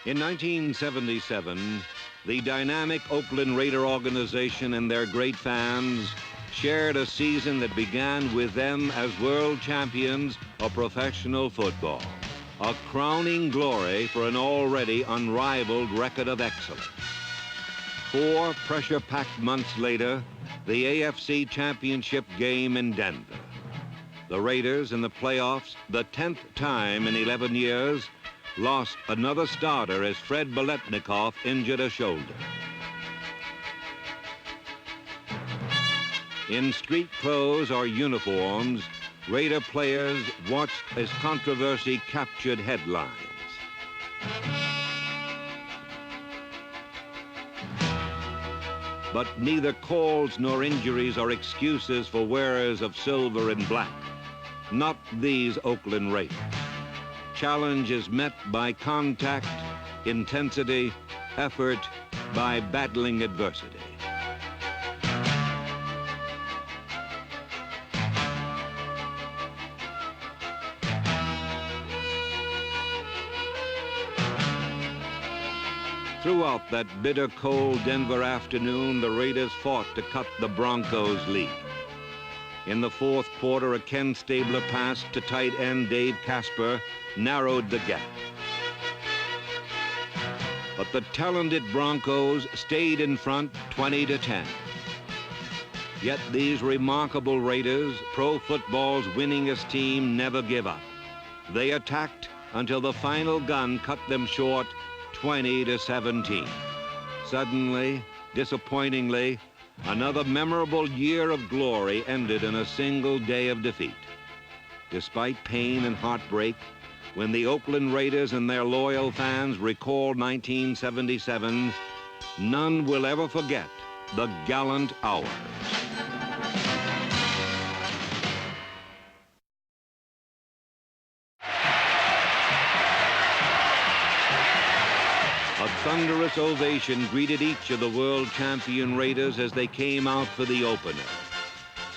In 1977, the dynamic Oakland Raider organization and their great fans shared a season that began with them as world champions of professional football, a crowning glory for an already unrivaled record of excellence. 4 pressure-packed months later, the AFC Championship game in Denver. The Raiders in the playoffs, the 10th time in 11 years, lost another starter as Fred Biletnikoff injured a shoulder. In street clothes or uniforms, Raider players watched as controversy captured headlines. But neither calls nor injuries are excuses for wearers of silver and black. Not these Oakland Raiders. Challenge is met by contact, intensity, effort, by battling adversity. Throughout that bitter, cold Denver afternoon, the Raiders fought to cut the Broncos' lead. In the fourth quarter, a Ken Stabler pass to tight end Dave Casper narrowed the gap. But the talented Broncos stayed in front 20-10. Yet these remarkable Raiders, pro football's winningest team, never give up. They attacked until the final gun cut them short 20-17. Suddenly, disappointingly, another memorable year of glory ended in a single day of defeat. Despite pain and heartbreak, when the Oakland Raiders and their loyal fans recall 1977, none will ever forget the gallant hours. A thunderous ovation greeted each of the world champion Raiders as they came out for the opener.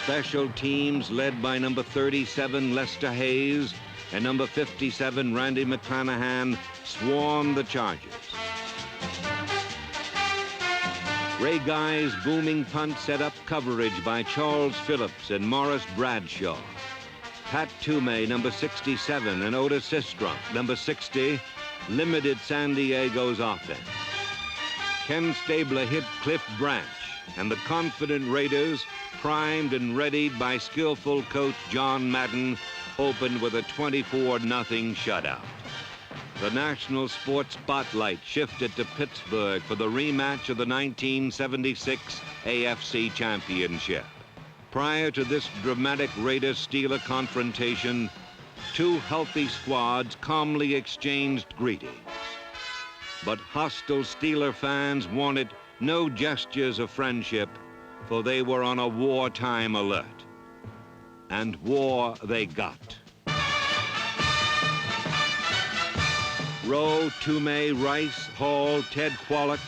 Special teams led by number 37 Lester Hayes and number 57 Randy McClanahan swarmed the Chargers. Ray Guy's booming punt set up coverage by Charles Phillips and Morris Bradshaw. Pat Toomey, number 67, and Otis Sistrunk, number 60, limited San Diego's offense. Ken Stabler hit Cliff Branch, and the confident Raiders, primed and readied by skillful coach John Madden, opened with a 24-0 shutout. The national sports spotlight shifted to Pittsburgh for the rematch of the 1976 AFC Championship. Prior to this dramatic Raiders-Steeler confrontation, 2 healthy squads calmly exchanged greetings. But hostile Steeler fans wanted no gestures of friendship, for they were on a wartime alert. And war they got. Rowe, Toomey, Rice, Hall, Ted Quallock,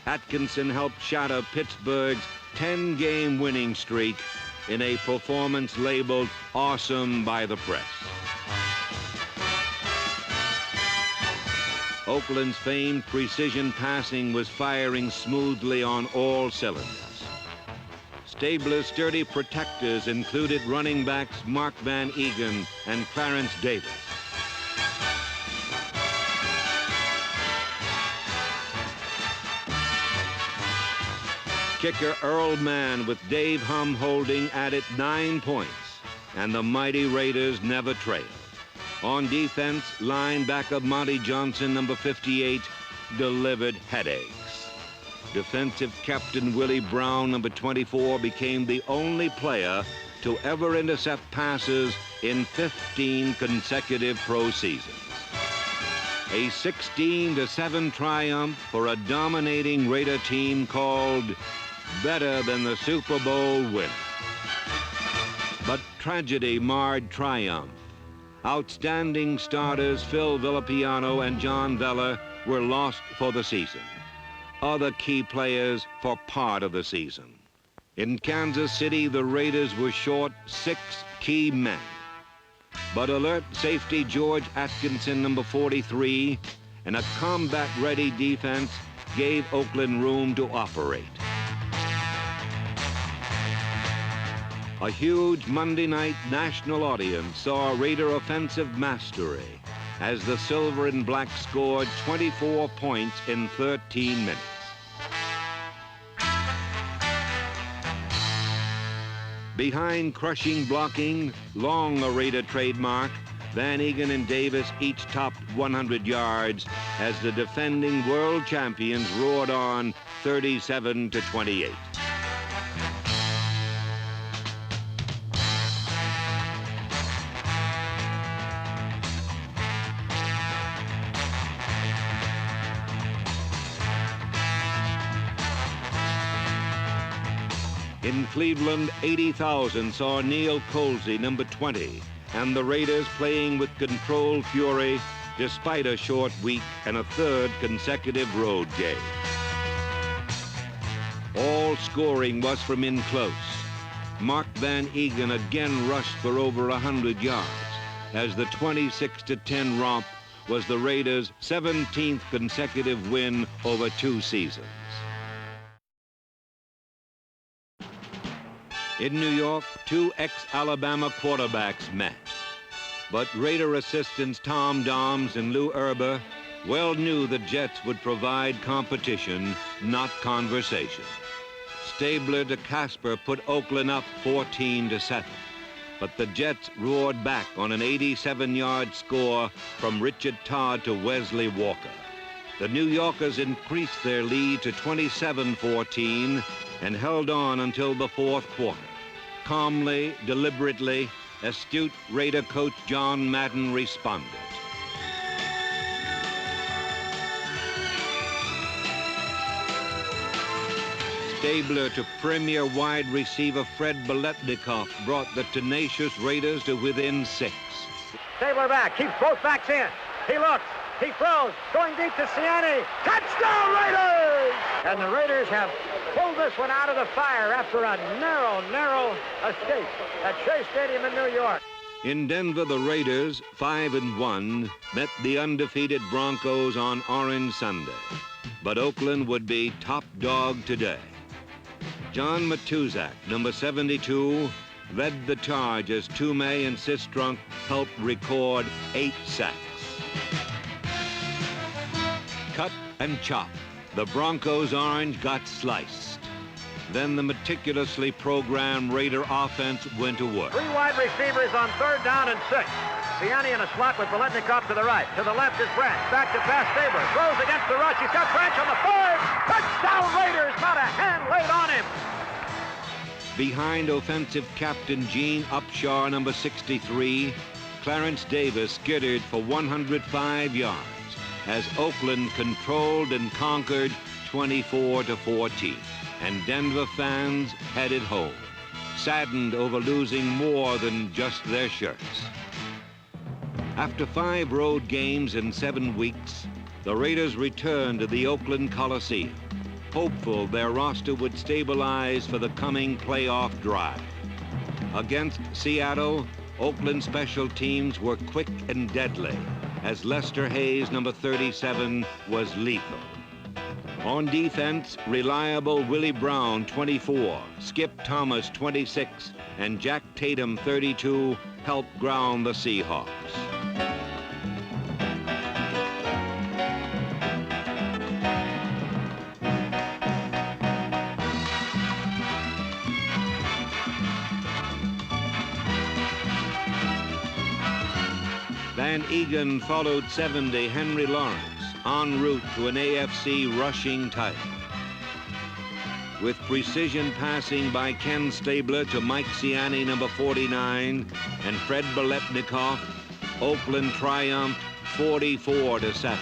Atkinson helped shatter Pittsburgh's 10-game winning streak in a performance labeled awesome by the press. Oakland's famed precision passing was firing smoothly on all cylinders. Stabler's sturdy protectors included running backs Mark Van Egan and Clarence Davis. Kicker Earl Mann with Dave Hum holding added 9 points, and the mighty Raiders never trailed. On defense, linebacker Monty Johnson, number 58, delivered headaches. Defensive captain Willie Brown, number 24, became the only player to ever intercept passes in 15 consecutive pro seasons. A 16-7 triumph for a dominating Raider team called better than the Super Bowl winner. But tragedy marred triumph. Outstanding starters Phil Villapiano and John Veller were lost for the season. Other key players for part of the season. In Kansas City, the Raiders were short 6 key men. But alert safety George Atkinson, number 43, and a combat-ready defense gave Oakland room to operate. A huge Monday night national audience saw Raider offensive mastery as the Silver and Black scored 24 points in 13 minutes. Behind crushing blocking, long a Raider trademark, Van Egan and Davis each topped 100 yards as the defending world champions roared on 37-28. In Cleveland, 80,000 saw Neil Colsey, number 20, and the Raiders playing with controlled fury despite a short week and a third consecutive road game. All scoring was from in close. Mark Van Egan again rushed for over 100 yards as the 26-10 romp was the Raiders' 17th consecutive win over 2 seasons. In New York, 2 ex-Alabama quarterbacks met. But Raider assistants Tom Doms and Lou Erber well knew the Jets would provide competition, not conversation. Stabler to Casper put Oakland up 14-7. But the Jets roared back on an 87-yard score from Richard Todd to Wesley Walker. The New Yorkers increased their lead to 27-14 and held on until the fourth quarter. Calmly, deliberately, astute Raider coach John Madden responded. Stabler to premier wide receiver Fred Biletnikoff brought the tenacious Raiders to within 6. Stabler back, keeps both backs in. He looks, he throws, going deep to Ciani. Touchdown Raiders! And the Raiders have pulled this one out of the fire after a narrow escape at Shea Stadium in New York. In Denver, the Raiders, 5-1, met the undefeated Broncos on Orange Sunday. But Oakland would be top dog today. John Matuzak, number 72, led the charge as Toomey and Sistrunk helped record 8 sacks. Cut and chop. The Broncos' orange got sliced. Then the meticulously programmed Raider offense went to work. 3 wide receivers on 3rd down and 6. Ciani in a slot with Biletnikoff to the right. To the left is Branch. Back to pass Stabler. Throws against the rush. He's got Branch on the 5. Touchdown Raiders. Not a hand laid on him. Behind offensive captain Gene Upshaw, number 63, Clarence Davis skittered for 105 yards as Oakland controlled and conquered 24-14. And Denver fans headed home, saddened over losing more than just their shirts. After 5 road games in 7 weeks, the Raiders returned to the Oakland Coliseum, hopeful their roster would stabilize for the coming playoff drive. Against Seattle, Oakland special teams were quick and deadly, as Lester Hayes, number 37, was lethal. On defense, reliable Willie Brown, 24, Skip Thomas, 26, and Jack Tatum, 32, helped ground the Seahawks. Van Egan followed 70 Henry Lawrence en route to an AFC rushing title. With precision passing by Ken Stabler to Mike Ciani, number 49, and Fred Biletnikoff, Oakland triumphed 44-7.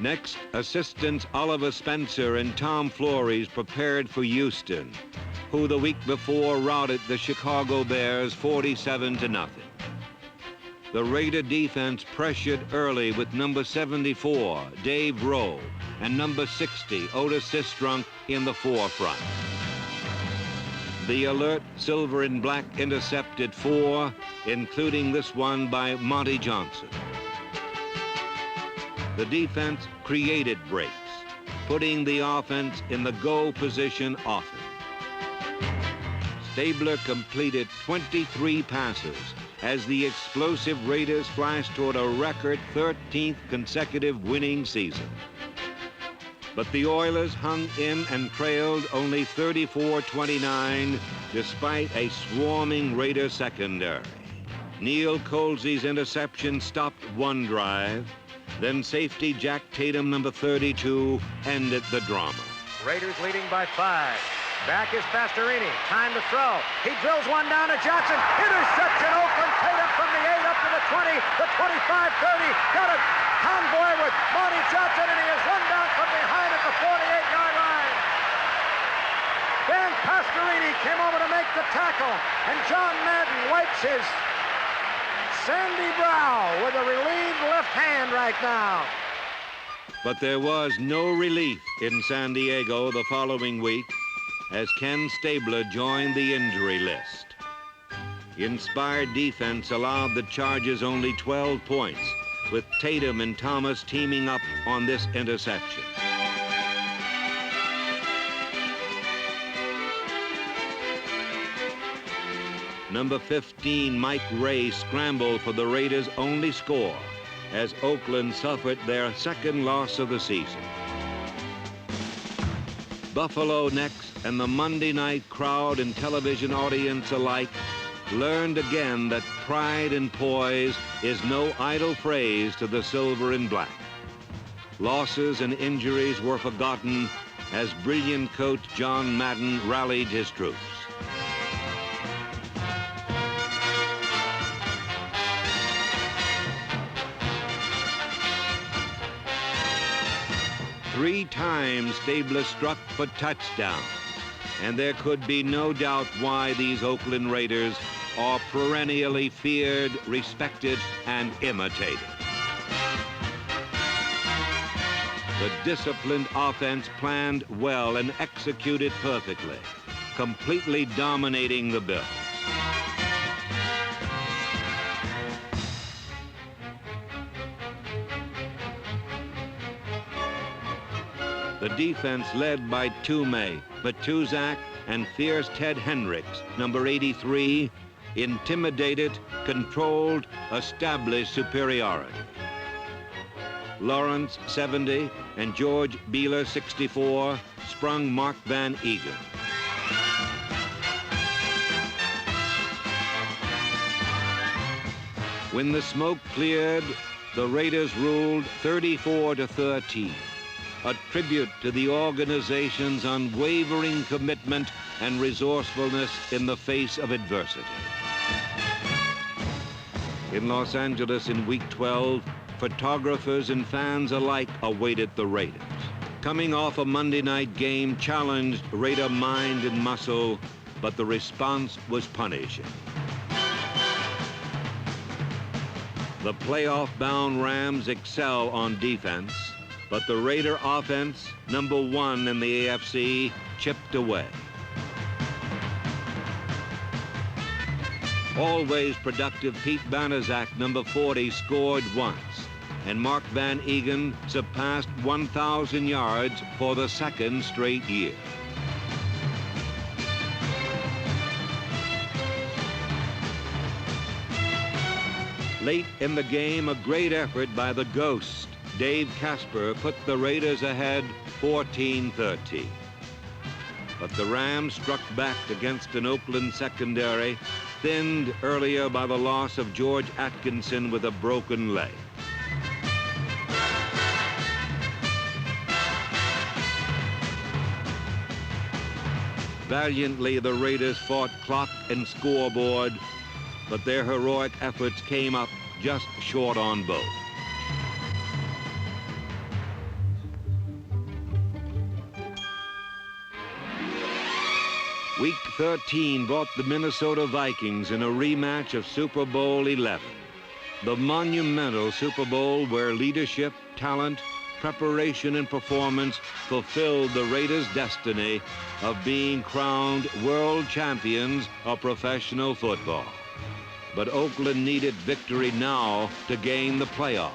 Next, assistants Oliver Spencer and Tom Flores prepared for Houston, who the week before routed the Chicago Bears 47-0. The Raider defense pressured early with number 74, Dave Rowe, and number 60, Otis Sistrunk, in the forefront. The alert silver and black intercepted 4, including this one by Monty Johnson. The defense created breaks, putting the offense in the go position often. Stabler completed 23 passes as the explosive Raiders flashed toward a record 13th consecutive winning season. But the Oilers hung in and trailed only 34-29 despite a swarming Raider secondary. Neil Colsey's interception stopped one drive. Then safety Jack Tatum, number 32, ended the drama. Raiders leading by 5. Back is Pastorini. Time to throw. He drills one down to Johnson. Interception. Oakland. Tatum from the 8 up to the 20, the 25, 30. Got a convoy with Monty Johnson, and he is run down from behind at the 48-yard line. Then Pastorini came over to make the tackle, and John Madden wipes his sandy brow with a relieved left hand right now. But there was no relief in San Diego the following week as Ken Stabler joined the injury list. Inspired defense allowed the Chargers only 12 points, with Tatum and Thomas teaming up on this interception. Number 15, Mike Ray, scrambled for the Raiders' only score as Oakland suffered their second loss of the season. Buffalo next, and the Monday night crowd and television audience alike learned again that pride and poise is no idle phrase to the silver and black. Losses and injuries were forgotten as brilliant coach John Madden rallied his troops. Three times Stabler struck for touchdowns, and there could be no doubt why these Oakland Raiders are perennially feared, respected, and imitated. The disciplined offense planned well and executed perfectly, completely dominating the Bills. The defense led by Toomey, Matuzak, and fierce Ted Hendricks, number 83, intimidated, controlled, established superiority. Lawrence, 70, and George Beeler, 64, sprung Mark Van Egan. When the smoke cleared, the Raiders ruled 34-13. A tribute to the organization's unwavering commitment and resourcefulness in the face of adversity. In Los Angeles in Week 12, photographers and fans alike awaited the Raiders. Coming off a Monday night game challenged Raider mind and muscle, but the response was punishing. The playoff-bound Rams excel on defense, but the Raider offense, number 1 in the AFC, chipped away. Always productive Pete Banaszak, number 40, scored once, and Mark Van Egan surpassed 1,000 yards for the second straight year. Late in the game, a great effort by the Ghost, Dave Casper, put the Raiders ahead 14-13. But the Rams struck back against an Oakland secondary thinned earlier by the loss of George Atkinson with a broken leg. Valiantly, the Raiders fought clock and scoreboard, but their heroic efforts came up just short on both. Week 13 brought the Minnesota Vikings in a rematch of Super Bowl XI, the monumental Super Bowl where leadership, talent, preparation and performance fulfilled the Raiders' destiny of being crowned world champions of professional football. But Oakland needed victory now to gain the playoffs.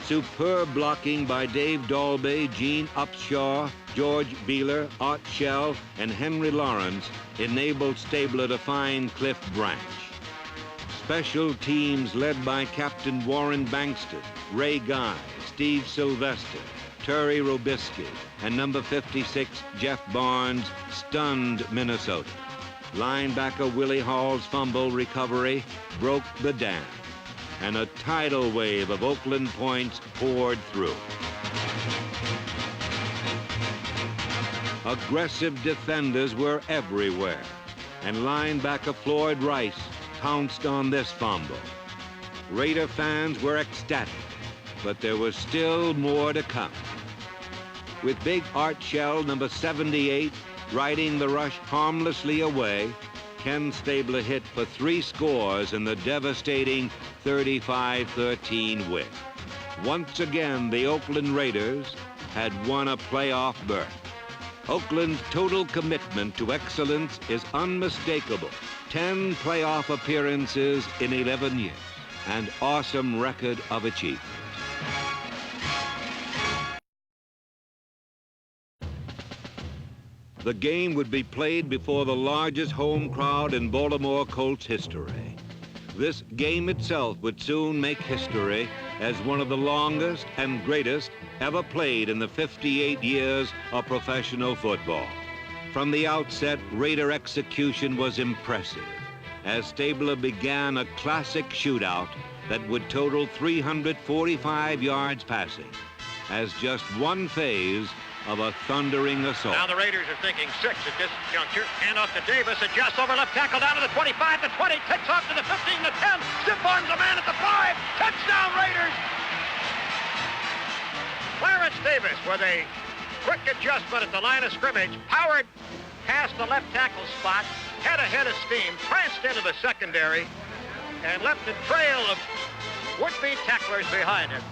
Superb blocking by Dave Dalby, Gene Upshaw, George Beeler, Art Shell, and Henry Lawrence enabled Stabler to find Cliff Branch. Special teams led by Captain Warren Bankston, Ray Guy, Steve Sylvester, Terry Robisky, and number 56, Jeff Barnes, stunned Minnesota. Linebacker Willie Hall's fumble recovery broke the dam, and a tidal wave of Oakland points poured through. Aggressive defenders were everywhere, and linebacker Floyd Rice pounced on this fumble. Raider fans were ecstatic, but there was still more to come. With big Art Shell, number 78, riding the rush harmlessly away, Ken Stabler hit for 3 scores in the devastating 35-13 win. Once again, the Oakland Raiders had won a playoff berth. Oakland's total commitment to excellence is unmistakable. 10 playoff appearances in 11 years, an awesome record of achievement. The game would be played before the largest home crowd in Baltimore Colts history. This game itself would soon make history as one of the longest and greatest ever played in the 58 years of professional football. From the outset, Raider execution was impressive, as Stabler began a classic shootout that would total 345 yards passing, as just one phase of a thundering assault. Now the Raiders are thinking 6 at this juncture. Hand off to Davis, adjusts over left tackle down to the 25, the 20, takes off to the 15, the 10, stiff arms a man at the 5, touchdown Raiders! Clarence Davis with a quick adjustment at the line of scrimmage, powered past the left tackle spot, head ahead of steam, pranced into the secondary, and left a trail of would-be tacklers behind him.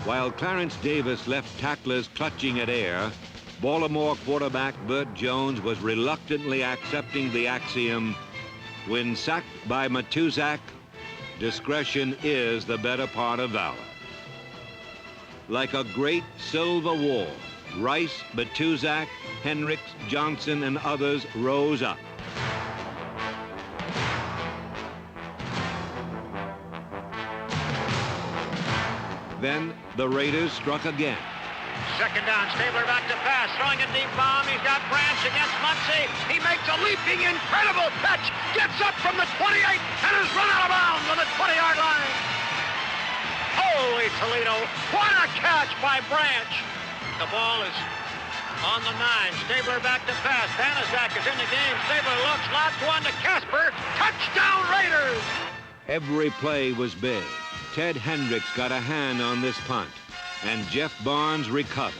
While Clarence Davis left tacklers clutching at air, Baltimore quarterback Burt Jones was reluctantly accepting the axiom, when sacked by Matuzak, discretion is the better part of valor. Like a great silver wall, Rice, Matuzak, Hendricks, Johnson, and others rose up. Then the Raiders struck again. Second down, Stabler back to pass, throwing a deep bomb. He's got Branch against Muncie. He makes a leaping, incredible catch, gets up from the 28, and is run out of bounds on the 20-yard line. Holy Toledo, what a catch by Branch. The ball is on the 9. Stabler back to pass. Banaszak is in the game. Stabler looks, lots one to Casper. Touchdown Raiders! Every play was big. Ted Hendricks got a hand on this punt, and Jeff Barnes recovered.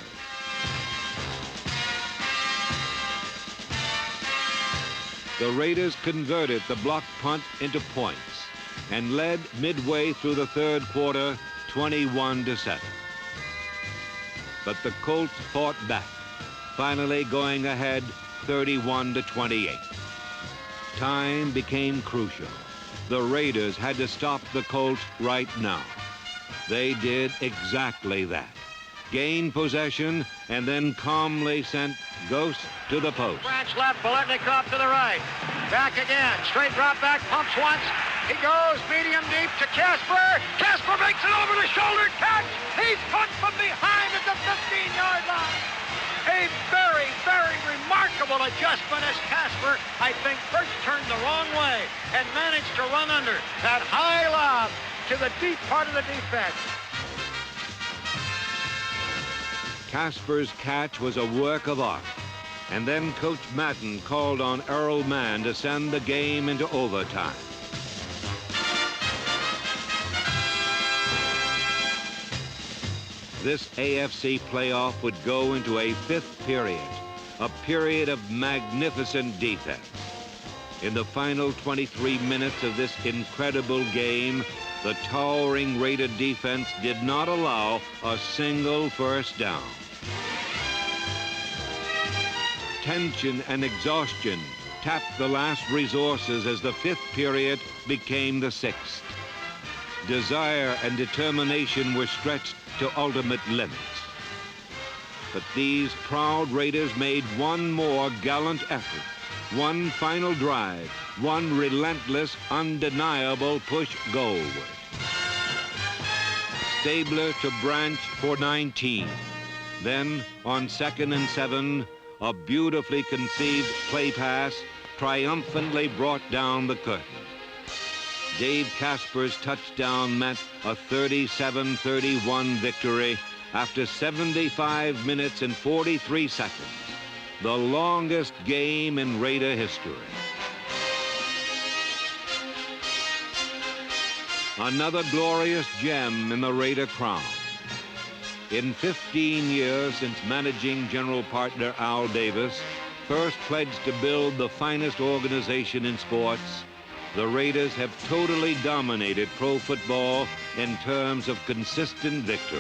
The Raiders converted the blocked punt into points and led midway through the third quarter 21-7. But the Colts fought back, finally going ahead 31-28. Time became crucial. The Raiders had to stop the Colts right now. They did exactly that. Gained possession and then calmly sent Ghost to the post. Branch left, Biletnikoff to the right. Back again, straight drop back, pumps once. He goes medium deep to Casper. Casper makes an over-the-shoulder catch. He's caught from behind at the 15-yard line. A very, very remarkable adjustment as Casper, I think, first turned the wrong way and managed to run under that high lob to the deep part of the defense. Casper's catch was a work of art. And then Coach Madden called on Earl Mann to send the game into overtime. This AFC playoff would go into a 5th period, a period of magnificent defense. In the final 23 minutes of this incredible game, the towering Raider defense did not allow a single first down. Tension and exhaustion tapped the last resources as the fifth period became the sixth. Desire and determination were stretched to ultimate limits. But these proud Raiders made one more gallant effort, one final drive, one relentless, undeniable push goalward. Stabler to Branch for 19. Then, on 2nd and 7, a beautifully conceived play pass triumphantly brought down the curtain. Dave Casper's touchdown meant a 37-31 victory after 75 minutes and 43 seconds, the longest game in Raider history. Another glorious gem in the Raider crown. In 15 years since managing general partner Al Davis first pledged to build the finest organization in sports, the Raiders have totally dominated pro football in terms of consistent victory.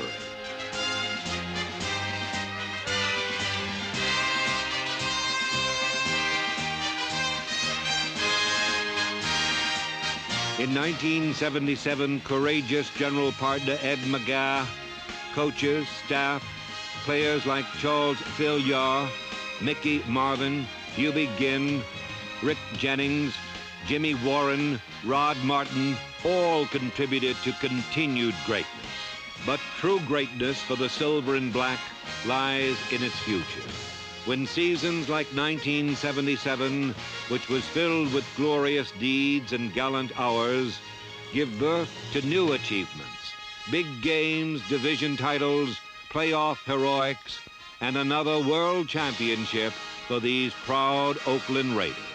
In 1977, courageous general partner Ed McGaha, coaches, staff, players like Charles Filliar, Mickey Marvin, Hubie Ginn, Rick Jennings, Jimmy Warren, Rod Martin, all contributed to continued greatness. But true greatness for the silver and black lies in its future. When seasons like 1977, which was filled with glorious deeds and gallant hours, give birth to new achievements, big games, division titles, playoff heroics, and another world championship for these proud Oakland Raiders.